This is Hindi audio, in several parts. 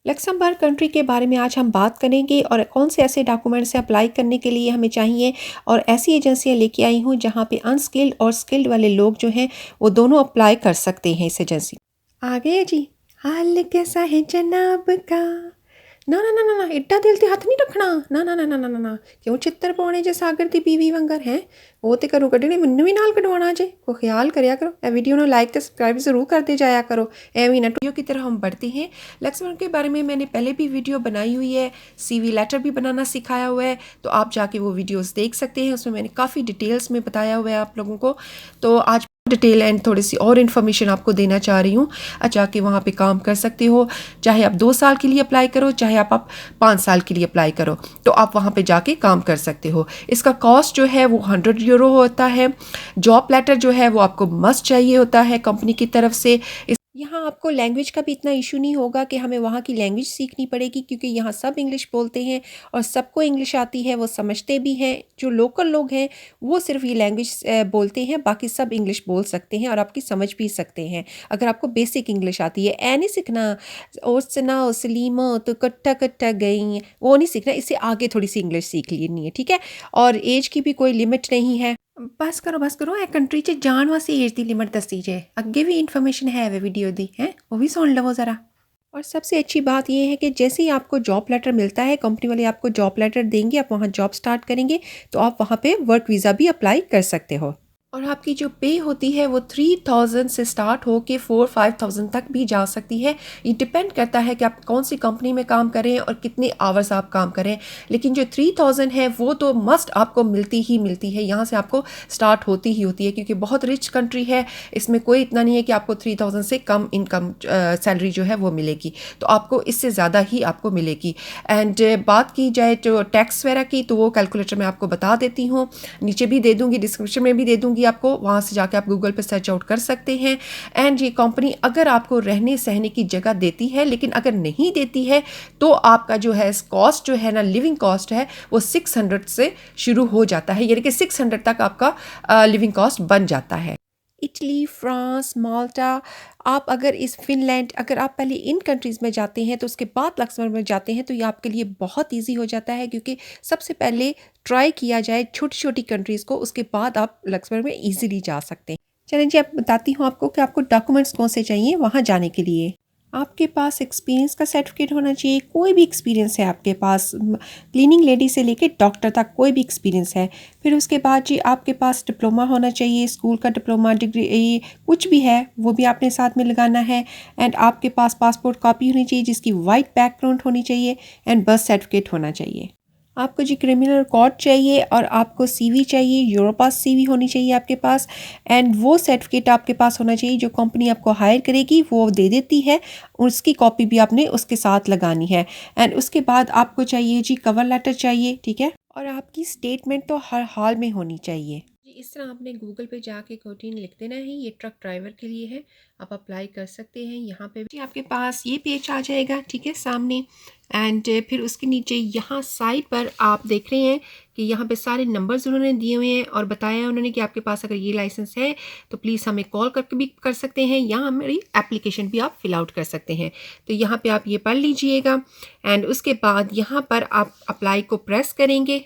लक्समबर्ग कंट्री के बारे में आज हम बात करेंगे और कौन से ऐसे डॉक्यूमेंट्स अप्लाई करने के लिए हमें चाहिए और ऐसी एजेंसियां लेके आई हूँ जहाँ पे अनस्किल्ड और स्किल्ड वाले लोग जो हैं वो दोनों अप्लाई कर सकते हैं इस एजेंसी। आ गए जी। हाल कैसा है जनाब का। ना ना ना ना ना एड्डा दिल ते हथ नहीं रखना। ना ना ना ना ना ना ना क्यों चित्तर पाने जे सागर दी बीवी वंगर हैं वो तो घरों कड्ढने मैनू भी नाल कढवाना जे। को ख्याल करिया करो ए वीडियो ने लाइक ते सब्सक्राइब ज़रूर करते जाया करो। एवं ना वीडियो की तरह हम बढ़ते हैं। लक्समबर्ग के बारे में मैंने पहले भी वीडियो बनाई हुई है, CV लेटर भी बनाना सिखाया हुआ है, तो आप जाके वो वीडियोस देख सकते हैं। उसमें मैंने काफ़ी डिटेल्स में बताया हुआ है आप लोगों को। तो आज डिटेल एंड थोड़ी सी और इन्फॉर्मेशन आपको देना चाह रही हूँ। जाके वहाँ पे काम कर सकते हो, चाहे आप 2 साल के लिए अप्लाई करो, चाहे आप 5 साल के लिए अप्लाई करो, तो आप वहाँ पे जाके काम कर सकते हो। इसका कॉस्ट जो है वो 100 यूरो होता है। जॉब लेटर जो है वो आपको मस्ट चाहिए होता है कंपनी की तरफ से। यहाँ आपको लैंग्वेज का भी इतना इशू नहीं होगा कि हमें वहाँ की लैंग्वेज सीखनी पड़ेगी, क्योंकि यहाँ सब इंग्लिश बोलते हैं और सबको इंग्लिश आती है, वो समझते भी हैं। जो लोकल लोग हैं वो सिर्फ ये लैंग्वेज बोलते हैं, बाकी सब इंग्लिश बोल सकते हैं और आपकी समझ भी सकते हैं अगर आपको बेसिक इंग्लिश आती है। ए नहीं सीखना ओसना ओसलीमा तो कट्टा कट्टा गई, वो नहीं सीखना। इससे आगे थोड़ी सी इंग्लिश सीख लेनी है, ठीक है। और एज की भी कोई लिमिट नहीं है। बस करो ए कंट्री च जान वास्ते एज दी लिमिट दसी जे। अगे भी इन्फॉर्मेशन है वे वीडियो दी है, वो भी सुन लवो ज़रा। और सबसे अच्छी बात यह है कि जैसे ही आपको जॉब लेटर मिलता है, कंपनी वाले आपको जॉब लेटर देंगे, आप वहाँ जॉब स्टार्ट करेंगे तो आप वहाँ पे वर्क वीज़ा भी अप्लाई कर सकते हो। और आपकी जो पे होती है वो 3000 से स्टार्ट हो के 4-5,000 तक भी जा सकती है। ये डिपेंड करता है कि आप कौन सी कंपनी में काम करें और कितने आवर्स आप काम करें। लेकिन जो 3000 है वो तो मस्ट आपको मिलती ही मिलती है, यहाँ से आपको स्टार्ट होती ही होती है, क्योंकि बहुत रिच कंट्री है। इसमें कोई इतना नहीं है कि आपको 3000 से कम इनकम सैलरी जो है वो मिलेगी, तो आपको इससे ज़्यादा ही आपको मिलेगी। एंड बात की जाए जो टैक्स वगैरह की, तो वो कैलकुलेटर मैं आपको बता देती हूँ, नीचे भी दे दूँगी, डिस्क्रिप्शन में भी दे दूँगी आपको, वहाँ से जाके आप गूगल पे सर्च आउट कर सकते हैं। एंड ये कंपनी अगर आपको रहने सहने की जगह देती है, लेकिन अगर नहीं देती है तो आपका जो है कॉस्ट जो है ना, लिविंग कॉस्ट है वो 600 से शुरू हो जाता है, यानी कि 600 तक आपका लिविंग कॉस्ट बन जाता है। इटली, फ्रांस, माल्टा, आप अगर इस फिनलैंड, अगर आप पहले इन कंट्रीज़ में जाते हैं तो उसके बाद लक्समबर्ग में जाते हैं तो ये आपके लिए बहुत इजी हो जाता है, क्योंकि सबसे पहले ट्राई किया जाए छोटी छोटी कंट्रीज़ को, उसके बाद आप लक्समबर्ग में इजीली जा सकते हैं। चलें जी, अब बताती हूँ आपको कि आपको डॉक्यूमेंट्स कौन से चाहिए वहाँ जाने के लिए। आपके पास एक्सपीरियंस का सर्टिफिकेट होना चाहिए, कोई भी एक्सपीरियंस है आपके पास, क्लीनिंग लेडी से लेके डॉक्टर तक कोई भी एक्सपीरियंस है। फिर उसके बाद जी आपके पास डिप्लोमा होना चाहिए, स्कूल का डिप्लोमा, डिग्री, कुछ भी है वो भी आपने साथ में लगाना है। एंड आपके पास पासपोर्ट कॉपी होनी चाहिए जिसकी वाइट बैकग्राउंड होनी चाहिए, एंड बर्थ सर्टिफिकेट होना चाहिए। आपको जी क्रिमिनल रिकॉर्ड चाहिए और आपको CV चाहिए, यूरोपास CV होनी चाहिए आपके पास। एंड वो सर्टिफिकेट आपके पास होना चाहिए जो कंपनी आपको हायर करेगी वो दे देती है, उसकी कॉपी भी आपने उसके साथ लगानी है। एंड उसके बाद आपको चाहिए जी कवर लेटर चाहिए, ठीक है, और आपकी स्टेटमेंट तो हर हाल में होनी चाहिए जी। इस तरह आपने गूगल पे जाके कोटिन लिख देना है, ये ट्रक ड्राइवर के लिए है, आप अप्लाई कर सकते हैं। यहाँ पे जी आपके पास ये पेज आ जाएगा, ठीक है, सामने। एंड फिर उसके नीचे यहाँ साइड पर आप देख रहे हैं कि यहाँ पे सारे नंबर्स उन्होंने दिए हुए हैं और बताया उन्होंने कि आपके पास अगर ये लाइसेंस है तो प्लीज़ हमें कॉल करके भी कर सकते हैं, या हमारी एप्लीकेशन भी आप फिल आउट कर सकते हैं। तो यहाँ पे आप ये पढ़ लीजिएगा। एंड उसके बाद यहाँ पर आप अप्लाई को प्रेस करेंगे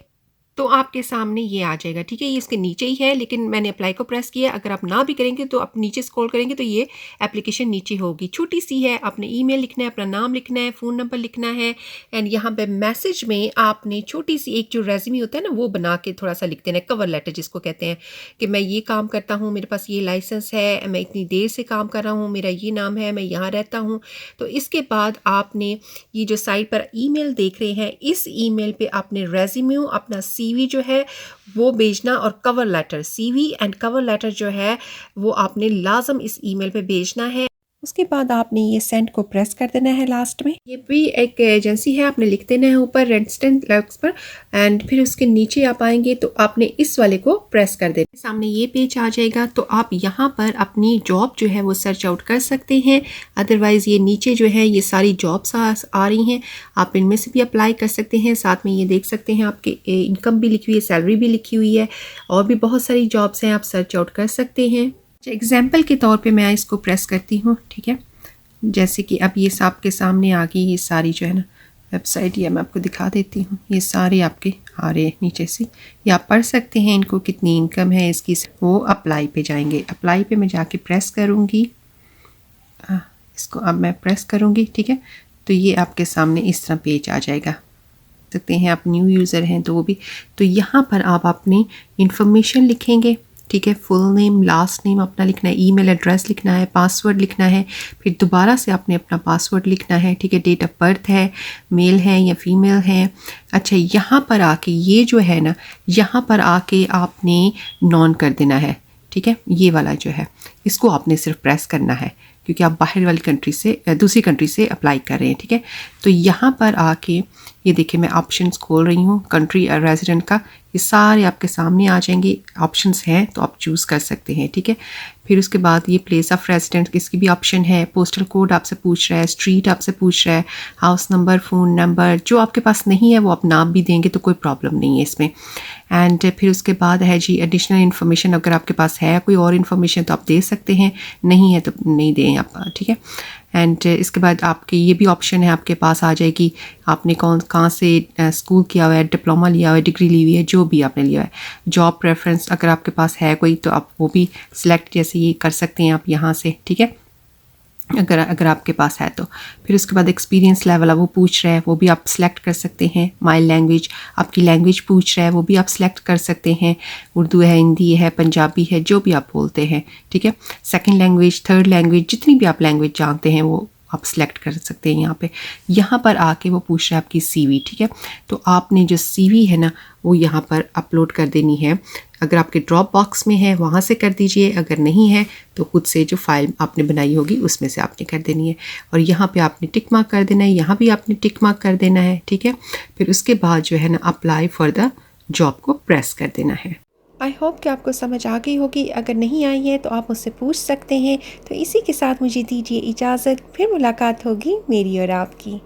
तो आपके सामने ये आ जाएगा, ठीक है, ये इसके नीचे ही है, लेकिन मैंने अप्लाई को प्रेस किया। अगर आप ना भी करेंगे तो आप नीचे स्क्रॉल करेंगे तो ये एप्लीकेशन नीचे होगी, छोटी सी है। आपने ईमेल लिखना है, अपना नाम लिखना है, फ़ोन नंबर लिखना है। एंड यहाँ पे मैसेज में आपने छोटी सी एक जो रेज्यूमे होता है ना वो बना के थोड़ा सा लिख देना है, कवर लेटर जिसको कहते हैं, कि मैं ये काम करता हूँ, मेरे पास ये लाइसेंस है, मैं इतनी देर से काम कर रहा हूँ, मेरा ये नाम है, मैं यहाँ रहता हूँ। तो इसके बाद आपने ये जो साइट पर ईमेल देख रहे हैं, इस ईमेल पे आपने रेज्यूमे, अपना CV जो है वो भेजना, और cover letter, CV and cover letter जो है वो आपने लाजम इस ईमेल पे भेजना है। उसके बाद आपने ये सेंड को प्रेस कर देना है लास्ट में। ये भी एक एजेंसी है, आपने लिख देना है ऊपर रेडस्टन लक्स पर। एंड फिर उसके नीचे आप आएंगे तो आपने इस वाले को प्रेस कर देना, सामने ये पेज आ जाएगा। तो आप यहाँ पर अपनी जॉब जो है वो सर्च आउट कर सकते हैं। अदरवाइज़ ये नीचे जो है ये सारी जॉब्स आ रही हैं, आप इनमें से भी अप्लाई कर सकते हैं। साथ में ये देख सकते हैं आपके इनकम भी लिखी हुई है, सैलरी भी लिखी हुई है, और भी बहुत सारी जॉब्स हैं, आप सर्च आउट कर सकते हैं। एग्जाम्पल के तौर पे मैं इसको प्रेस करती हूँ, ठीक है, जैसे कि अब ये आपके सामने आ गई ये सारी जो है ना वेबसाइट, ये मैं आपको दिखा देती हूँ। ये सारे आपके आ रहे हैं नीचे से, ये आप पढ़ सकते हैं इनको, कितनी इनकम है इसकी। वो अप्लाई पे जाएंगे, अप्लाई पे मैं जाके प्रेस करूँगी, इसको अब मैं प्रेस करूँगी, ठीक है। तो ये आपके सामने इस तरह पेज आ जाएगा। सकते हैं आप न्यू यूज़र हैं तो वो भी, तो यहाँ पर आप अपनी इंफॉर्मेशन लिखेंगे, ठीक है। फुल नेम, लास्ट नेम अपना लिखना है, ईमेल एड्रेस लिखना है, पासवर्ड लिखना है, फिर दोबारा से आपने अपना पासवर्ड लिखना है, ठीक है। डेट ऑफ बर्थ है, मेल है या फीमेल है। अच्छा, यहाँ पर आके ये जो है ना, यहाँ पर आके आपने नॉन कर देना है, ठीक है। ये वाला जो है इसको आपने सिर्फ प्रेस करना है, क्योंकि आप बाहर वाली कंट्री से दूसरी कंट्री से अप्लाई कर रहे हैं, ठीक है। तो यहाँ पर आके ये देखिए मैं ऑप्शंस खोल रही हूँ कंट्री रेजिडेंट का, ये सारे आपके सामने आ जाएंगे। ऑप्शंस हैं तो आप चूज़ कर सकते हैं, ठीक है। फिर उसके बाद ये प्लेस ऑफ रेजिडेंट इसकी भी ऑप्शन है, पोस्टल कोड आपसे पूछ रहा है, स्ट्रीट आपसे पूछ रहा है, हाउस नंबर, फ़ोन नंबर। जो आपके पास नहीं है वो आप नाम भी देंगे तो कोई प्रॉब्लम नहीं है इसमें। एंड फिर उसके बाद है जी एडिशनल इन्फॉर्मेशन, अगर आपके पास है कोई और इन्फॉर्मेशन तो आप दे सकते हैं, नहीं है तो नहीं दें आप, ठीक है। एंड इसके बाद आपके ये भी ऑप्शन है आपके पास आ जाएगी, आपने कहाँ से स्कूल किया हुआ है, डिप्लोमा लिया हुआ है, डिग्री ली हुई है, जो भी आपने लिया है। जॉब प्रेफरेंस अगर आपके पास है कोई तो आप वो भी सिलेक्ट जैसे ये कर सकते हैं आप यहाँ से, ठीक है, अगर आपके पास है तो। फिर उसके बाद एक्सपीरियंस लेवल है वो पूछ रहा है, वो भी आप सिलेक्ट कर सकते हैं। माई लैंग्वेज, आपकी लैंग्वेज पूछ रहा है, वो भी आप सिलेक्ट कर सकते हैं। उर्दू है, हिंदी है, पंजाबी है, जो भी आप बोलते हैं, ठीक है। सेकंड लैंग्वेज, थर्ड लैंग्वेज, जितनी भी आप लैंग्वेज जानते हैं वो आप सिलेक्ट कर सकते हैं यहाँ पे। यहाँ पर आके वो पूछ रहा है आपकी सीवी, ठीक है। तो आपने जो सीवी है ना वो यहाँ पर अपलोड कर देनी है। अगर आपके ड्रॉप बॉक्स में है वहाँ से कर दीजिए, अगर नहीं है तो खुद से जो फाइल आपने बनाई होगी उसमें से आपने कर देनी है। और यहाँ पे आपने टिक मार्क कर देना है, यहाँ भी आपने टिक मार्क कर देना है, ठीक है। फिर उसके बाद जो है ना अप्लाई फॉर द जॉब को प्रेस कर देना है। आई होप कि आपको समझ आ गई होगी, अगर नहीं आई है तो आप मुझसे पूछ सकते हैं। तो इसी के साथ मुझे दीजिए इजाज़त, फिर मुलाकात होगी मेरी और आपकी।